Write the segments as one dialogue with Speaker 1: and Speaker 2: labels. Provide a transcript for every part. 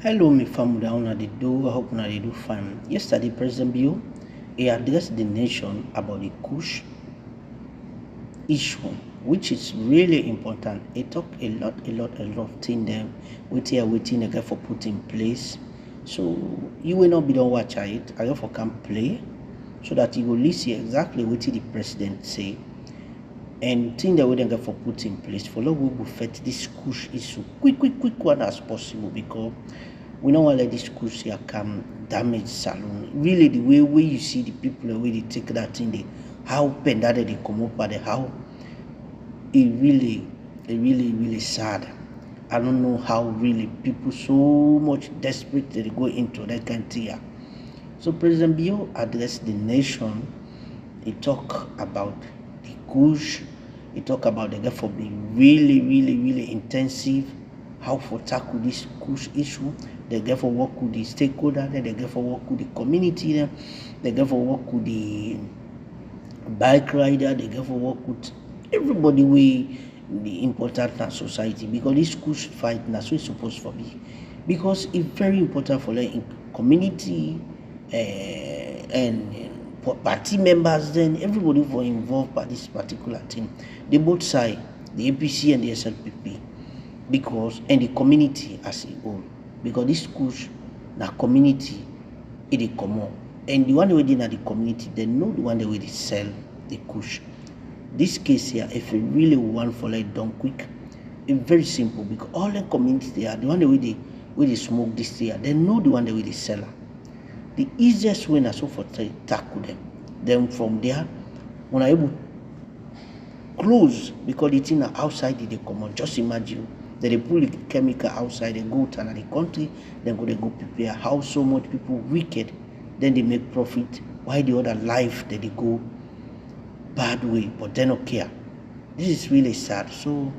Speaker 1: Hello, my family. How una dey do? I hope una dey do fine. Yesterday, President Bio he addressed the nation about the KUSH issue, which is really important. He talk a lot of things them waiting again for put in place. So you will not be done watch it. I for can play so that you will listen exactly what the president say and think that we then get for put in place for long we will fit this KUSH issue quick one as possible because we don't want to let this KUSH here come damage salon. Really the way you see the people the way they take that thing they how pen that they come up but how it really sad. I don't know how really people so much desperate they go into that kind of thing. So President Bio addressed the nation. He talk about the KUSH. He talk about the for being really intensive. How for tackle this KUSH issue. They get for work with the stakeholder. They get for work with the community. They get for work with the bike rider. They get for work with everybody we the important in society because this KUSH fight now so it's supposed to be because it's very important for the community and party members then everybody who involved by this particular thing they both side the APC and the SLPP because and the community as a whole because this KUSH na community it dey comot and the one wey dey na the community they know the one wey dey sell the KUSH. This case here, if you really want for like done quick, it's very simple because all the community they are the one way they smoke this here, they know the one way they sell. The easiest way is so for tackle them. Then from there, when I able close because the thing outside they come on. Just imagine that they pull the chemical outside, they go to another country, then they go prepare how so much people wicked, then they make profit. Why the other life that they go bad way, but they don't care. This is really sad. So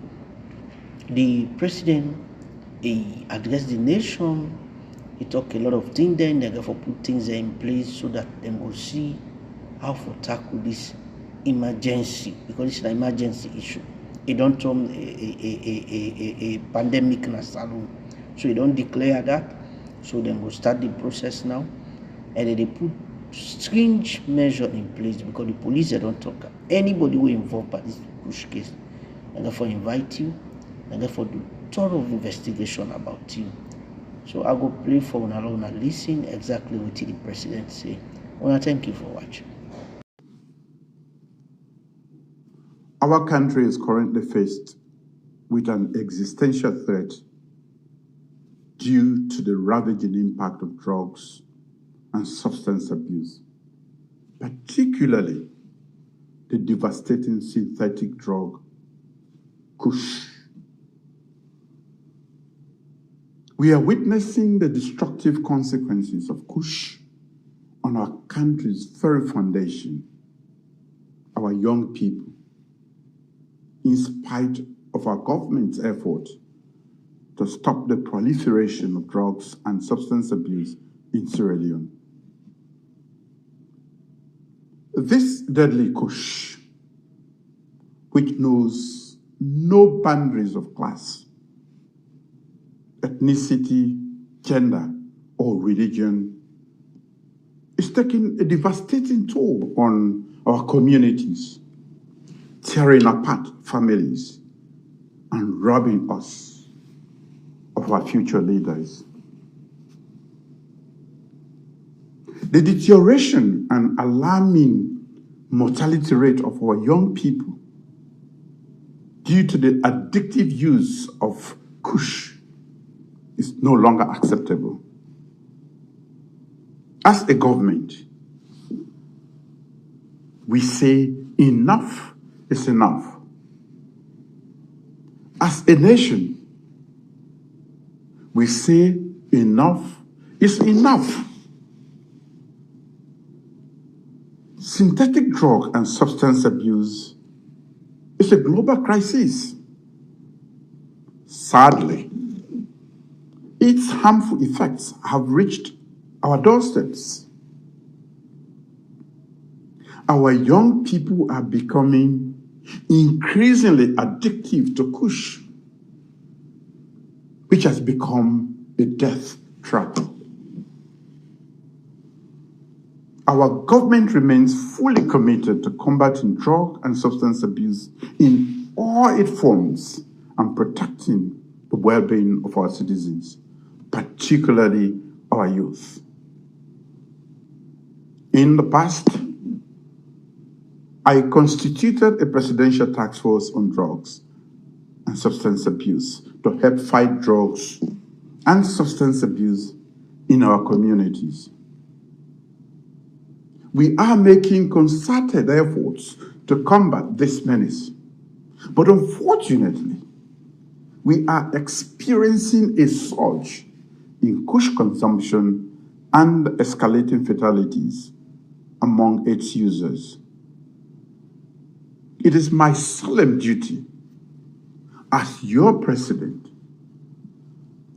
Speaker 1: the president he addressed the nation. He talked a lot of things. Then they for put things in place so that they will see how to tackle this emergency because it's an emergency issue. It don't turn a pandemic in a salon, so you don't declare that. So then we'll start the process now, and then they put strange measure in place because the police they don't talk. Anybody who involved by this KUSH case, and therefore invite you, and therefore do thorough investigation about you. So I go play for una alone and listen exactly what the president say. Una thank you for watching.
Speaker 2: Our country is currently faced with an existential threat due to the ravaging impact of drugs and substance abuse, particularly the devastating synthetic drug KUSH. We are witnessing the destructive consequences of KUSH on our country's very foundation, our young people, in spite of our government's effort to stop the proliferation of drugs and substance abuse in Sierra Leone. This deadly KUSH, which knows no boundaries of class, ethnicity, gender, or religion, is taking a devastating toll on our communities, tearing apart families, and robbing us of our future leaders. The deterioration and alarming mortality rate of our young people due to the addictive use of KUSH is no longer acceptable. As a government, we say enough is enough. As a nation, we say enough is enough. Synthetic drug and substance abuse is a global crisis. Sadly, its harmful effects have reached our doorsteps. Our young people are becoming increasingly addictive to KUSH, which has become a death trap. Our government remains fully committed to combating drug and substance abuse in all its forms and protecting the well-being of our citizens, particularly our youth. In the past, I constituted a presidential task force on drugs and substance abuse to help fight drugs and substance abuse in our communities. We are making concerted efforts to combat this menace, but unfortunately, we are experiencing a surge in KUSH consumption and escalating fatalities among its users. It is my solemn duty as your president,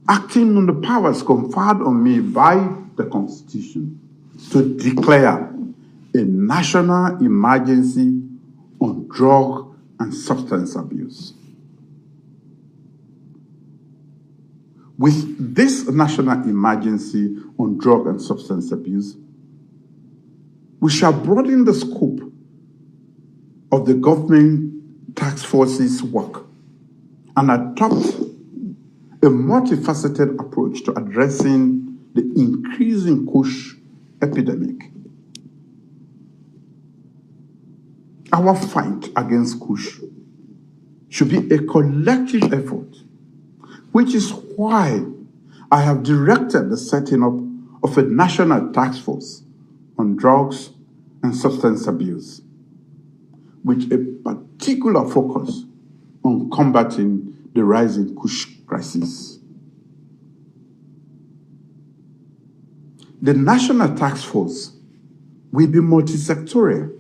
Speaker 2: acting on the powers conferred on me by the Constitution, to declare a national emergency on drug and substance abuse. With this national emergency on drug and substance abuse, we shall broaden the scope of the government task force's work and adopt a multifaceted approach to addressing the increasing KUSH epidemic. Our fight against KUSH should be a collective effort, which is why I have directed the setting up of a national task force on drugs and substance abuse, with a particular focus on combating the rising KUSH crisis. The national task force will be multisectorial,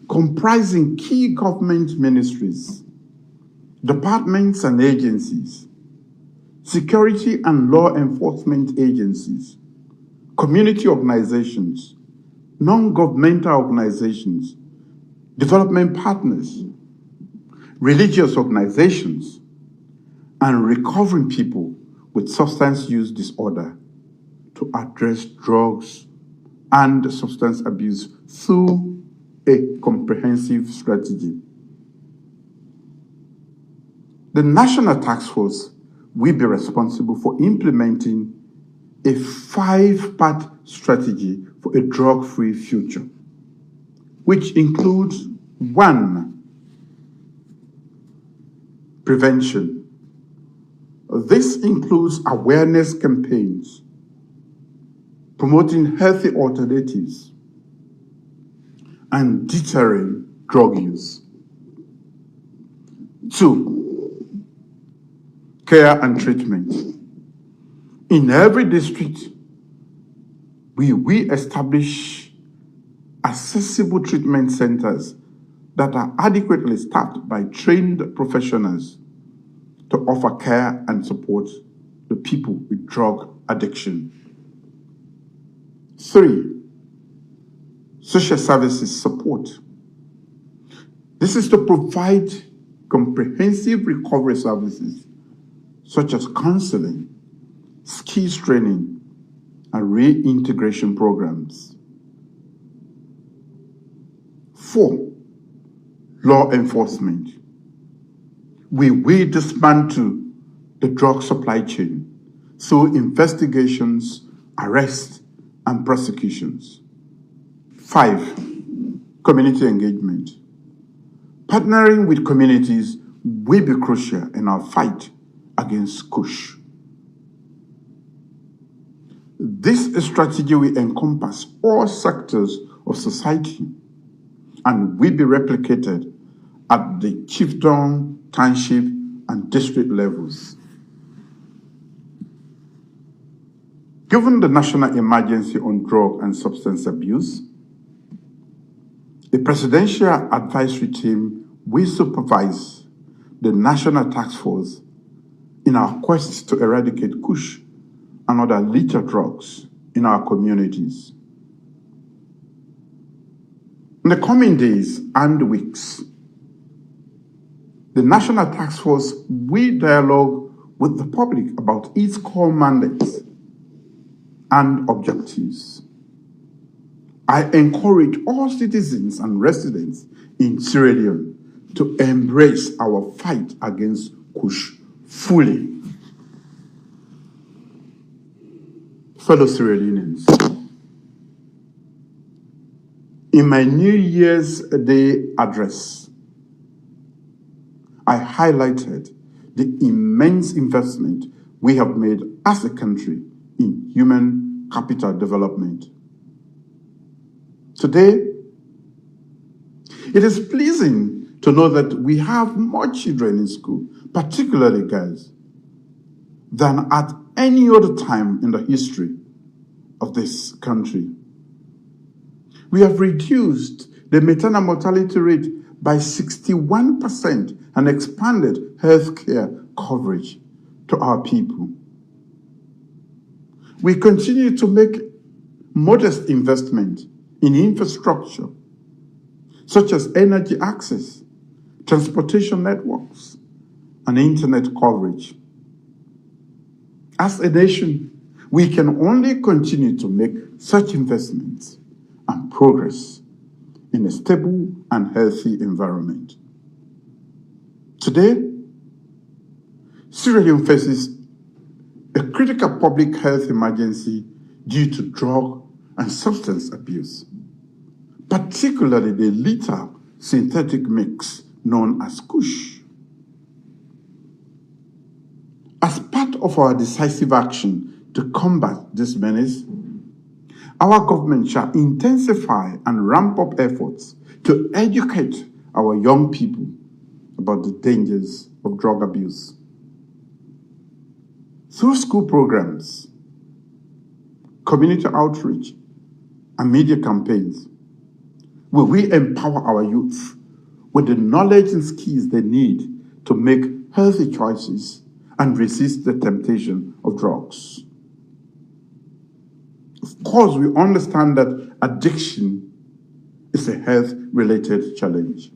Speaker 2: comprising key government ministries, departments and agencies, security and law enforcement agencies, community organizations, non-governmental organizations, development partners, religious organizations, and recovering people with substance use disorder to address drugs and substance abuse through a comprehensive strategy. The National Task Force will be responsible for implementing a 5-part strategy for a drug-free future, which includes 1, prevention. This includes awareness campaigns, promoting healthy alternatives, and deterring drug use. 2, care and treatment. In every district, we will establish accessible treatment centers that are adequately staffed by trained professionals to offer care and support to people with drug addiction. 3, social services support. This is to provide comprehensive recovery services such as counseling, skills training, and reintegration programs. 4, law enforcement. We will dismantle the drug supply chain through investigations, arrests, and prosecutions. 5, community engagement. Partnering with communities will be crucial in our fight against KUSH. This strategy will encompass all sectors of society and will be replicated at the chiefdom, township, and district levels. Given the national emergency on drug and substance abuse, a presidential advisory team will supervise the national task force in our quest to eradicate KUSH and other lethal drugs in our communities. In the coming days and weeks, the National Task Force will dialogue with the public about its core mandates and objectives. I encourage all citizens and residents in Sierra Leone to embrace our fight against KUSH fully. Fellow Sierra Leoneans, in my New Year's Day address, I highlighted the immense investment we have made as a country in human capital development. Today, it is pleasing to know that we have more children in school, particularly girls, than at any other time in the history of this country. We have reduced the maternal mortality rate by 61% and expanded healthcare coverage to our people. We continue to make modest investment in infrastructure, such as energy access, transportation networks, and internet coverage. As a nation, we can only continue to make such investments and progress in a stable and healthy environment. Today, Sierra Leone faces a critical public health emergency due to drug and substance abuse, particularly the lethal synthetic mix known as KUSH. As part of our decisive action to combat this menace, our government shall intensify and ramp up efforts to educate our young people about the dangers of drug abuse. Through school programs, community outreach, and media campaigns, will we empower our youth with the knowledge and skills they need to make healthy choices and resist the temptation of drugs. Of course, we understand that addiction is a health-related challenge.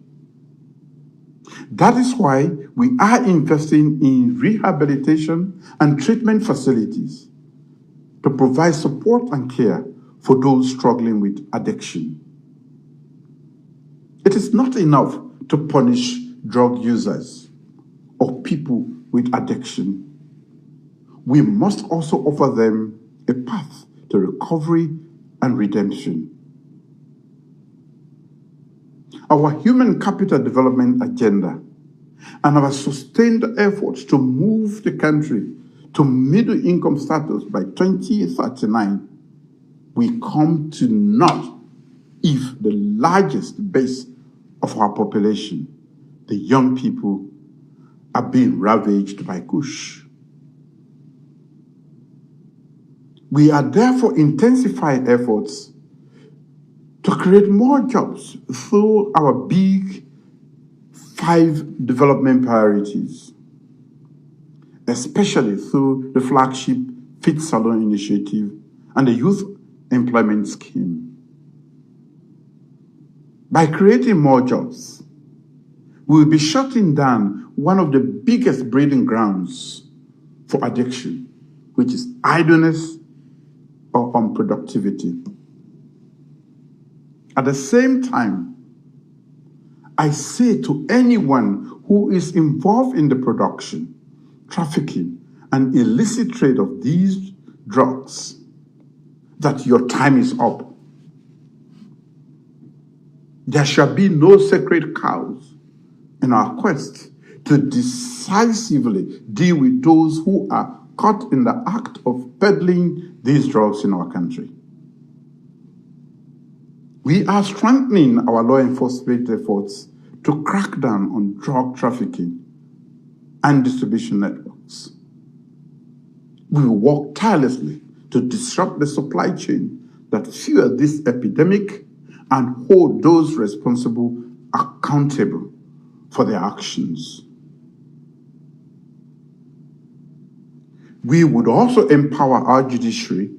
Speaker 2: That is why we are investing in rehabilitation and treatment facilities to provide support and care for those struggling with addiction. It is not enough to punish drug users or people with addiction. We must also offer them a path to recovery and redemption. Our human capital development agenda and our sustained efforts to move the country to middle income status by 2039 will come to naught if the largest base of our population, the young people, are being ravaged by KUSH. We are therefore intensifying efforts to create more jobs through our big 5 development priorities, especially through the flagship Fit Salon initiative and the Youth Employment Scheme. By creating more jobs, we will be shutting down one of the biggest breeding grounds for addiction, which is idleness or unproductivity. At the same time, I say to anyone who is involved in the production, trafficking, and illicit trade of these drugs that your time is up. There shall be no sacred cows in our quest to decisively deal with those who are caught in the act of peddling these drugs in our country. We are strengthening our law enforcement efforts to crack down on drug trafficking and distribution networks. We will work tirelessly to disrupt the supply chain that fuel this epidemic and hold those responsible accountable for their actions. We would also empower our judiciary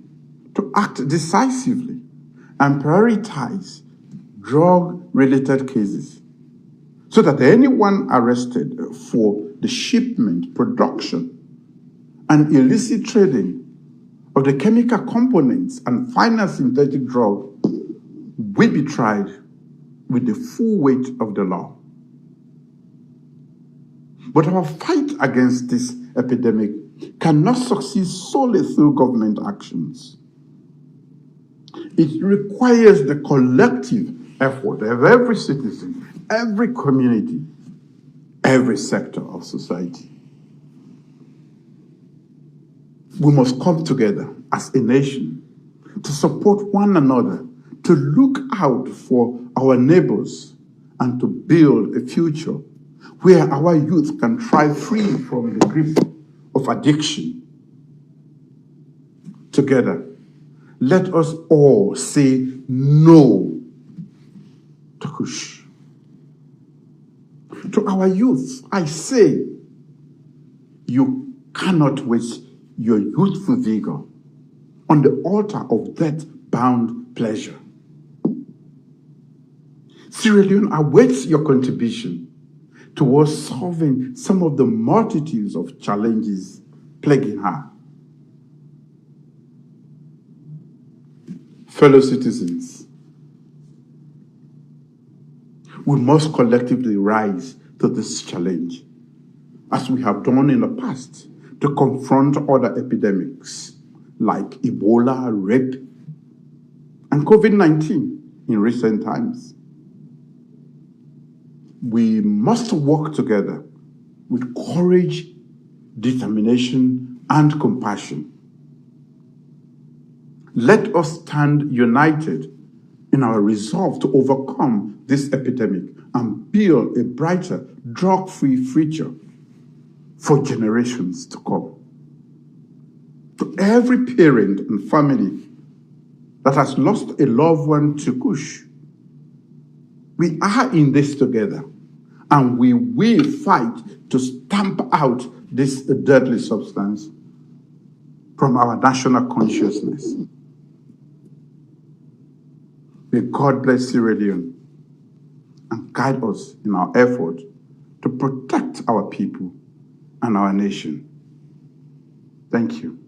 Speaker 2: to act decisively and prioritize drug-related cases so that anyone arrested for the shipment, production, and illicit trading of the chemical components and final synthetic drug will be tried with the full weight of the law. But our fight against this epidemic cannot succeed solely through government actions. It requires the collective effort of every citizen, every community, every sector of society. We must come together as a nation to support one another, to look out for our neighbors, and to build a future where our youth can thrive free from the grip of addiction. Together, let us all say no to KUSH. To our youth, I say, you cannot waste your youthful vigor on the altar of death-bound pleasure. Sierra Leone awaits your contribution towards solving some of the multitudes of challenges plaguing her. Fellow citizens, we must collectively rise to this challenge, as we have done in the past, to confront other epidemics like Ebola, rape, and COVID-19 in recent times. We must work together with courage, determination, and compassion. Let us stand united in our resolve to overcome this epidemic and build a brighter, drug-free future for generations to come. To every parent and family that has lost a loved one to KUSH, we are in this together, and we will fight to stamp out this deadly substance from our national consciousness. May God bless Sierra Leone and guide us in our effort to protect our people and our nation. Thank you.